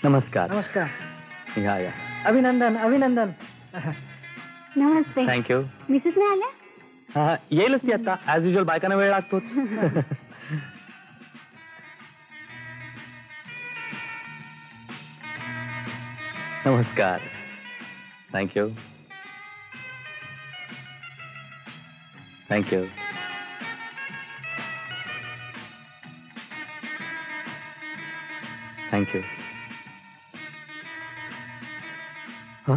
नमस्कार. नमस्कार. या या. अभिनंदन अभिनंदन. नमस्ते. थँक्यू. मिसेस नाही आल्या? हा येईलच ती आता. ऍज युजल बायकांना वेळ लागतोच. नमस्कार. थँक्यू. थँक्यू. थँक्यू. हा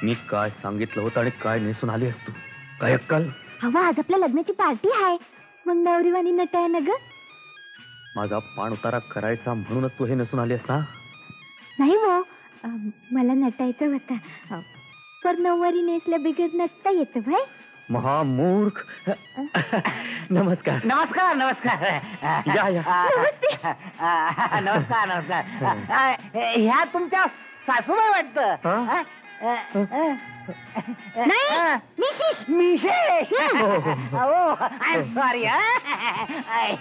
मी काय सांगितलं होतं आणि काय नेसून आली असतो? काय अक्कल? हवा आज आपल्या लग्नाची पार्टी आहे, मग नवरीवाणी नट आहे ना ग. माझा पाण उतारा करायचा म्हणूनच तू हे नेसून आली ना? नाही हो, मला नटायचं होतं, पर नऊवारी नेसल्या बिगर नटता येतं भाई. महामूर्ख. नमस्कार. नमस्कार नमस्कार. या या. नमस्कार नमस्कार. ह्या तुमच्या सासूबाई वाटतं. नाही, मिसेस. मिसेस. हो, हो, हो. I am sorry.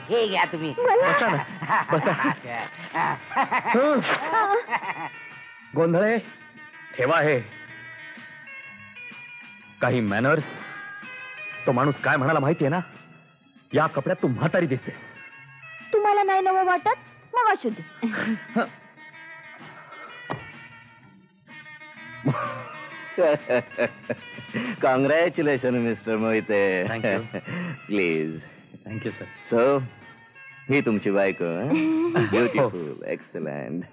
हे घ्या तुम्ही. बसा ना, बसा. गोंधळे ठेवा हे. काही मॅनर्स. तो माणूस काय म्हणाला माहितीये ना? या कपड्यात तू म्हातारी दिसतेस. तुम्हाला नाही नवं वाटत? मग असू दे. Congratulation mister Mohite. Thank you. Please. Thank you sir. So ही तुमची बायको. ब्युटिफुल. एक्सलंट.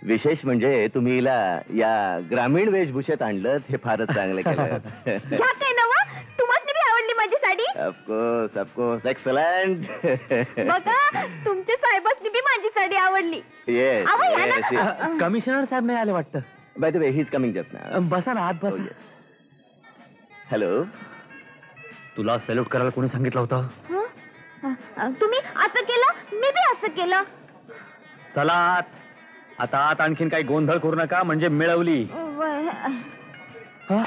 विशेष म्हणजे तुम्ही हिला या ग्रामीण वेशभूषेत आणलं हे फारच चांगलं केलं. घ्या काय नवं? तुम्हाला बी आवडली माझी साडी? Of course of course. एक्सलंट. बघा, तुमच्या साहेबांनी बी माझी साडी आवडली. येस अहो, या ना. येस. कमिशनर साहेब नाही आले वाटतं. By the way he is coming just now. बसा ना, आत बस. हॅलो. तुला सॅल्यूट करायला कोणी सांगितलं होतं? तुम्ही असं केलं, मी बी असं केलं. चला आत. आता आत आणखीन काही गोंधळ करू नका, म्हणजे मिळवली. हा?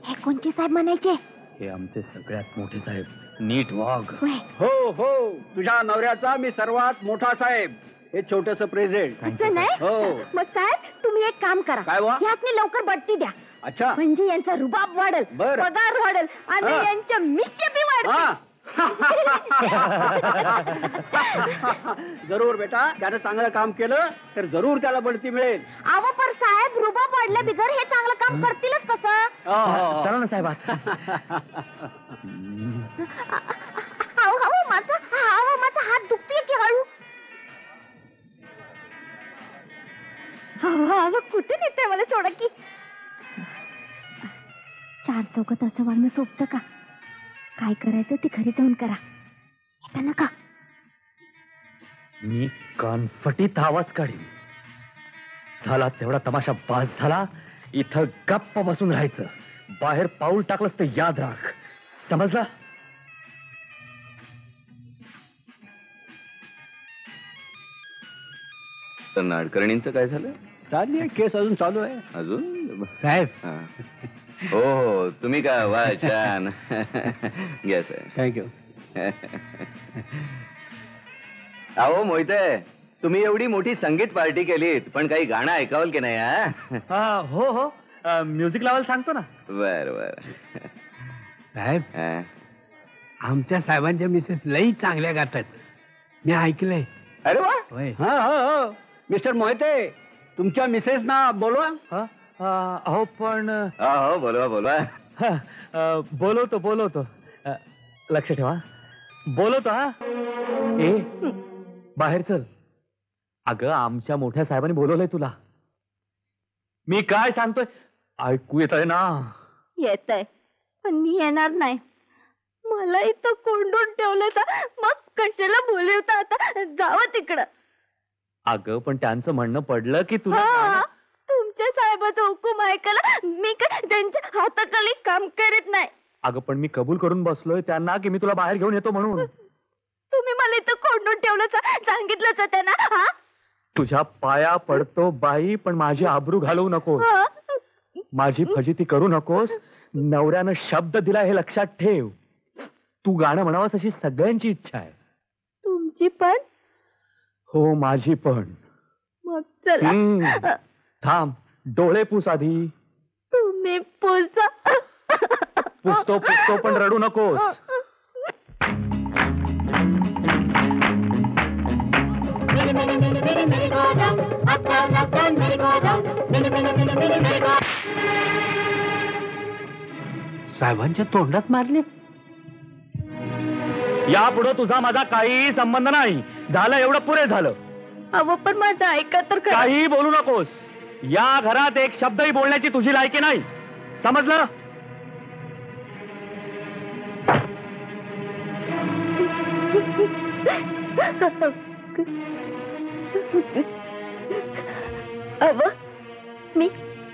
हे कोणचे साहेब म्हणायचे? हे आमचे सगळ्यात मोठे साहेब. नीट वाघ. हो हो, तुझ्या नवऱ्याचा मी सर्वात मोठा साहेब. हे छोटस प्रेझेंट. असं नाही? हो. मग साहेब, तुम्ही एक काम करा. काय बुवा? यातनी लवकर बढती द्या. अच्छा. म्हणजे यांचा रुबाब वाढेल, बरं. पगार वाढेल आणि हा. यांच्या मिश्य बी हा. वाढेल. जरूर बेटा, त्यानं चांगलं काम केलं तर जरूर त्याला बढती मिळेल. अहो पर साहेब, रुबाब वाढल्या बिगर हे चांगलं काम करतीलच कसं? हो. चला ना साहेब आत. माझा हात दुखतोय की हळू? कुठे नेते मला? सोडा की. 4 चौकात असं वागणं सोपतं का? काय करायचं ते घरी जाऊन करा. येता नका. मी कानफटीत आवाज काढीन. झाला तेवढा तमाशा बास झाला. इथं गप्प बसून राहायचं. बाहेर पाऊल टाकलंस तर याद राख. समजला? तर नाडकर्णींचं काय झालं? चालली आहे केस, अजून चालू आहे. अजून साहेब. हा. हो हो, तुम्ही का? वा छान. घ्या साहेब. थँक्यू. अहो मोहिते, तुम्ही एवढी मोठी संगीत पार्टी केलीत, पण काही गाणं ऐकावल की नाही? हा. हो हो. म्युझिक लावायला सांगतो ना. बर बर. साहेब, हा. आमच्या साहेबांच्या मिसेस लई चांगल्या गातात. मी ऐकलंय. अरे वा. हा हो हो. मिस्टर मोहिते, तुमच्या मिसेस ना बोलवा. हा? अहो पण हो बोलवा बोलवा. बोलवतो. लक्ष ठेवा. बोलवतो. हा. ए बाहेर चल. अगं आमच्या मोठ्या साहेबांनी बोलवलंय तुला. मी काय सांगतोय ऐकू येत आहे ना? येतंय, पण मी येणार नाही. मला इथं कोंडून ठेवलं तर मग कशाला बोलवता? आता जावं तिकडं. अगं पण त्यांचं म्हणणं पडलं की तुला हा, तुमच्या साहेबाचा हुकूम ऐकायला मी काय त्यांच्या हाताखाली काम करीत नाही. अगं पण मी कबूल करून बसलोय त्यांना की मी तुला बाहेर घेऊन येतो म्हणून. तुम्ही मला इथं कोंडून ठेवलं, सांगितलंच होतं ना? हा? तुझ्या पाया पडतो बाई, पण माझी आबरू घालवू नकोस. हा? माझी फजिती करू नकोस. नवऱ्यानं शब्द दिला हे लक्षात ठेव. तू गाणं म्हणावंस अशी सगळ्यांची इच्छा आहे. तुमची पण? हो, माझी पण. मग चला. थांब, डोळे पुस आधी. तुम्ही पुसा. पुसतो पण रडू नकोस. साहेबांच्या तोंडात मारले. यापुढे तुझा माझा काही संबंध नाही. झालं एवढं पुरे झालं. अहो पण माझं ऐका तर खरं. काही बोलू नकोस. या घरात एक शब्दही बोलण्याची तुझी लायकी नाही. समजलं? अहो मी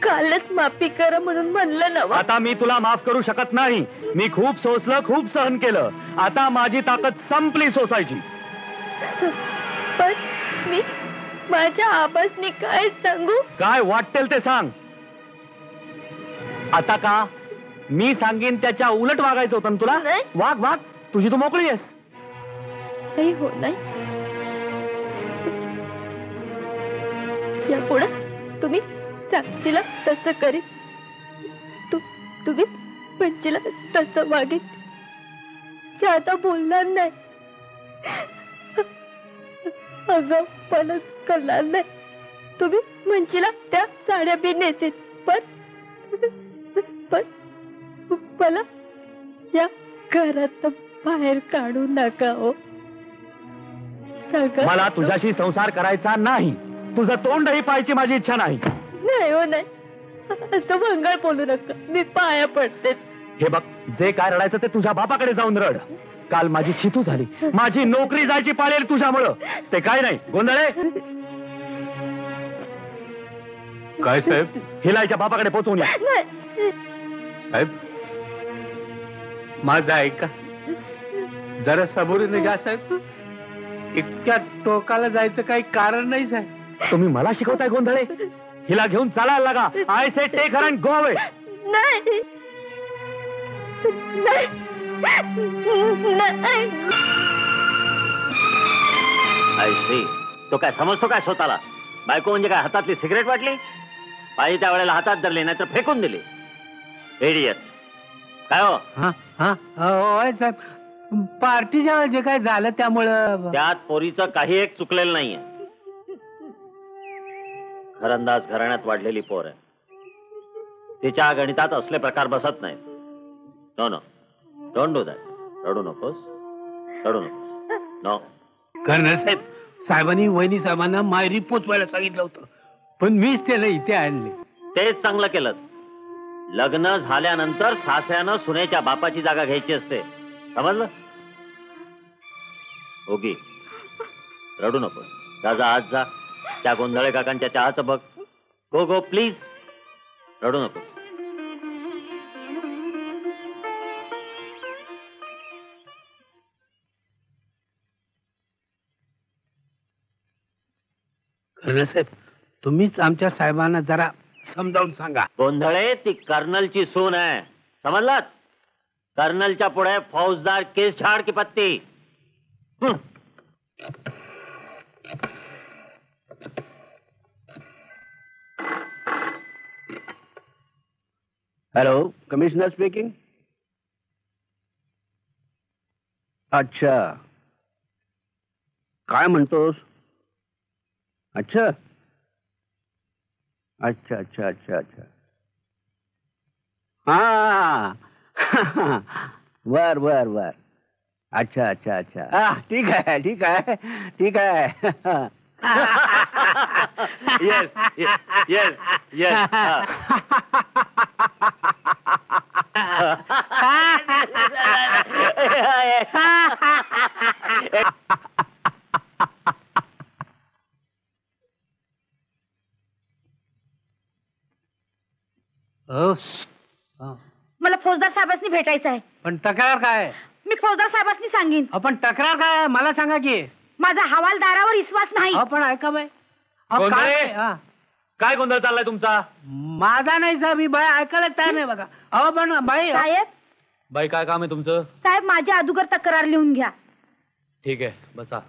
कालच माफी करा म्हणून म्हणलं ना. आता मी तुला माफ करू शकत नाही. मी खूप सोसलं, खूप सहन केलं. आता माझी ताकद संपली सोसायची. पण मी माझ्या आबासनी काय सांगू? काय वाटेल ते सांग. आता का मी सांगेन त्याच्या उलट वागायचं होतं ना तुला? नाही. वाग वाग, तुझी तू मोकळी आहेस. काही हो नाही. यापुढे तुम्ही साक्षीला तसं करीत तुम्ही पंचीला तसं वागीत जादा बोलणार नाही. अगं पणच करणार नाही. तुम्ही मंचीला त्या साड्या बी नेसेत. पण मला या घरात बाहेर काढू नका हो. मला तुझ्याशी संसार करायचा नाही. तुझं तोंडही पाहायची माझी इच्छा नाही. नाही हो नाही. असं भंगाळ बोलू नका. मी पाया पडते. हे बघ, जे काय रडायचं ते तुझ्या बापाकडे जाऊन रड. काल माझी छितू झाली. माझी नोकरी जायची पाळेल तुझ्यामुळं. ते काय नाही गोंधळे. काय साहेब? हिलाच्या बापाकडे पोचवून या. नाही. साहेब माझं ऐका. जरा सबुरीने घ्या साहेब. इतक्या टोकाला जायचं काही कारण नाही साहेब. तुम्ही मला शिकवताय गोंधळे? हिला घेऊन चालायला लागा. I say take her and go away. नाही. नाही. नाही. I see. तो काय समजतो काय स्वतःला? बायको म्हणजे काय हातातली सिगरेट वाटली? पाहिजे त्या वेळेला हातात धरली, नाही तर फेकून दिली. इडियट. काय हो? होय साहेब. पार्टीच्या जे काय झालं त्यामुळं त्यात पोरीचं काही एक चुकलेलं नाहीये. घरंदाज घराण्यात वाढलेली पोर आहे. तिच्या गणितात असले प्रकार बसत नाहीत. No no, don't do that. रडू नकोस, रडू नकोस. नो. कर्नल साहेब, साहेबांनी वहिनी साहेबांना मायरी पोचवायला सांगितलं होतं, पण मीच त्याला इथे आणले. तेच चांगलं केलं. लग्न झाल्यानंतर सासऱ्यानं सुनेच्या बापाची जागा घ्यायची असते. समजलं? ओके, रडू नकोस. राजा आज जा. त्या गोंधळे काकांच्या चहाचं बघ. गो गो प्लीज. रडू नकोस. कर्नल साहेब, तुम्हीच आमच्या साहेबांना जरा समजावून सांगा. गोंधळे ती कर्नलची सून आहे. समजलात? कर्नलच्या पुढे फौजदार केस झाड की पत्ती. Hello, commissioner speaking. अच्छा, काय म्हणतोस? अच्छा अच्छा अच्छा अच्छा अच्छा. हा बर बर बर. अच्छा अच्छा अच्छा. ठीक आहे ठीक आहे ठीक आहे. Yes yes yes. मला फौजदार साहेबांनी भेटायचं आहे. पण तक्रार काय? मी फौजदार साहेबांनी सांगेन. आपण तक्रार काय मला सांगा की. माझा हवालदारावर विश्वास नाही. आपण ऐका बाय. गोंधळे? काय गोंधळ चाललाय तुमचा? माझा नाही साहेब, ही बाई ऐकायला तयार नाही बघा. अहो पण बाई, साहेब बाई काय काम आहे तुमचं? साहेब माझी अगोदर तक्रार लिहून घ्या. ठीक आहे, बसा.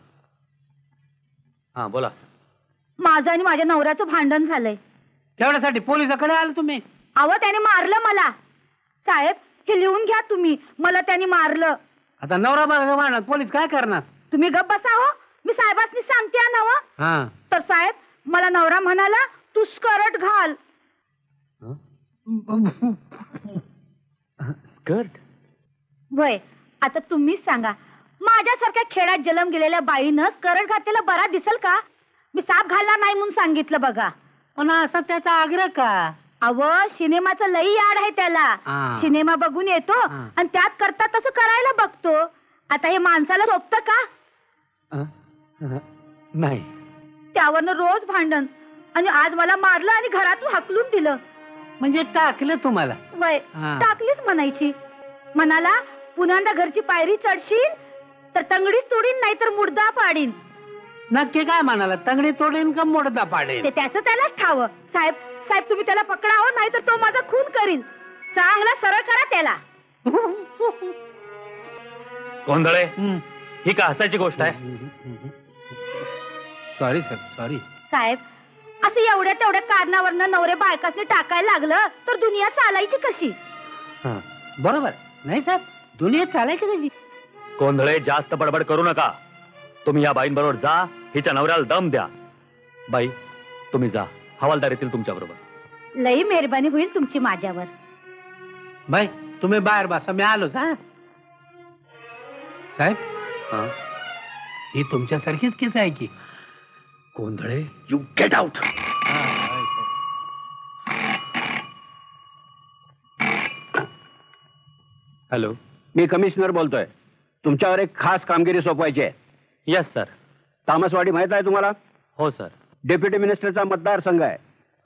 हा बोला. माझं आणि माझ्या नवऱ्याचं भांडण झालंय. तेवढ्यासाठी पोलिसाकडे आले तुम्ही? अहो त्याने मारलं मला. साहेब हे लिहून घ्या तुम्ही, मला त्याने मारलं. आता नवरा बायको भांडण, पोलीस काय करणार? तुम्ही गप्प बसा हो, मी साहेबांनी सांगते ना हो. हा. तर साहेब मला नवरा म्हणाला तू स्कर्ट घाल. स्कर्ट? वय आता तुम्हीच सांगा, माझ्यासारख्या खेड्यात जन्म गेलेल्या बाईनं स्कर्ट घातलेला बरा दिसल का? मी साप घालणार नाही म्हणून सांगितलं बघा. पण असा त्याचा आग्रह का? अव सिनेमाचं लई याड आहे त्याला. हा. सिनेमा बघून येतो हा. आणि त्यात करता तसं करायला बघतो. आता हे माणसाला झोपतं का? नाही. त्यावरनं रोज भांडण आणि आज मला मारलं आणि घरातून हाकलून दिलं. म्हणजे टाकलं तुम्हाला? वय हा. टाकलीच म्हणायची. म्हणाला पुन्हा घरची पायरी चढशील तर तंगडीच तोडीन नाही तर मुडदा पाडीन. नक्की काय म्हणाला? तंगडी तोडेन का मोडदा पाडेल? ते त्याचं त्यालाच ठाव. साहेब साहेब तुम्ही त्याला पकडावं नाही तर तो माझा खून करीन. चांगला सरळ करा त्याला. गोंधळे, हम्म. ही का हसायची गोष्ट आहे? Sorry sir, sorry. साहेब असं एवढ्या तेवढ्या कारणावरनं नवरे बायकासनी टाकायला लागलं तर दुनिया चालायची कशी? हा. बरोबर नाही साहेब, दुनियेत चालायची कशी? गोंधळे, जास्त बडबड करू नका. तुम्ही या बाईंबरोबर जा, हिच्या नवऱ्याला दम द्या. बाई तुम्ही जा, हवालदार येतील तुमच्या बरोबर. लई मेहरबानी होईल तुमची माझ्यावर. बाई तुम्ही बाहेर बसा, मी आलोच. हा साहेब, हा? ही तुमच्यासारखीच केस आहे की? Gondhale, you get out. Hello. Me commissioner बोलतोय. तुमच्यावर एक खास कामगिरी सोपवायची आहे. Yes sir. तामसवाडी माहित आहे तुम्हाला? हो सर. डेप्युटी मिनिस्टरचा मतदारसंघ आहे.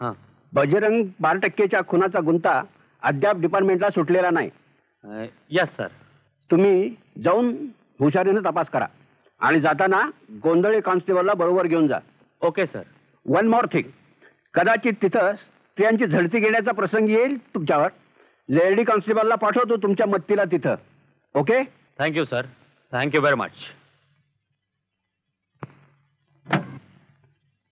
हां. बजरंग 12% खुनाचा गुंता अद्याप डिपार्टमेंटला सुटलेला नाही. Yes sir. तुम्ही जाऊन हुशारीने तपास करा आणि जाताना गोंधळे कॉन्स्टेबलला बरोबर घेऊन जा. Okay sir. One more thing, कदाचित तिथं स्त्रियांची झडती घेण्याचा प्रसंग येईल तुमच्यावर. लेडी कॉन्स्टेबलला पाठवतो तुमच्या मदतीला तिथं. Okay? Thank you sir. Thank you very much.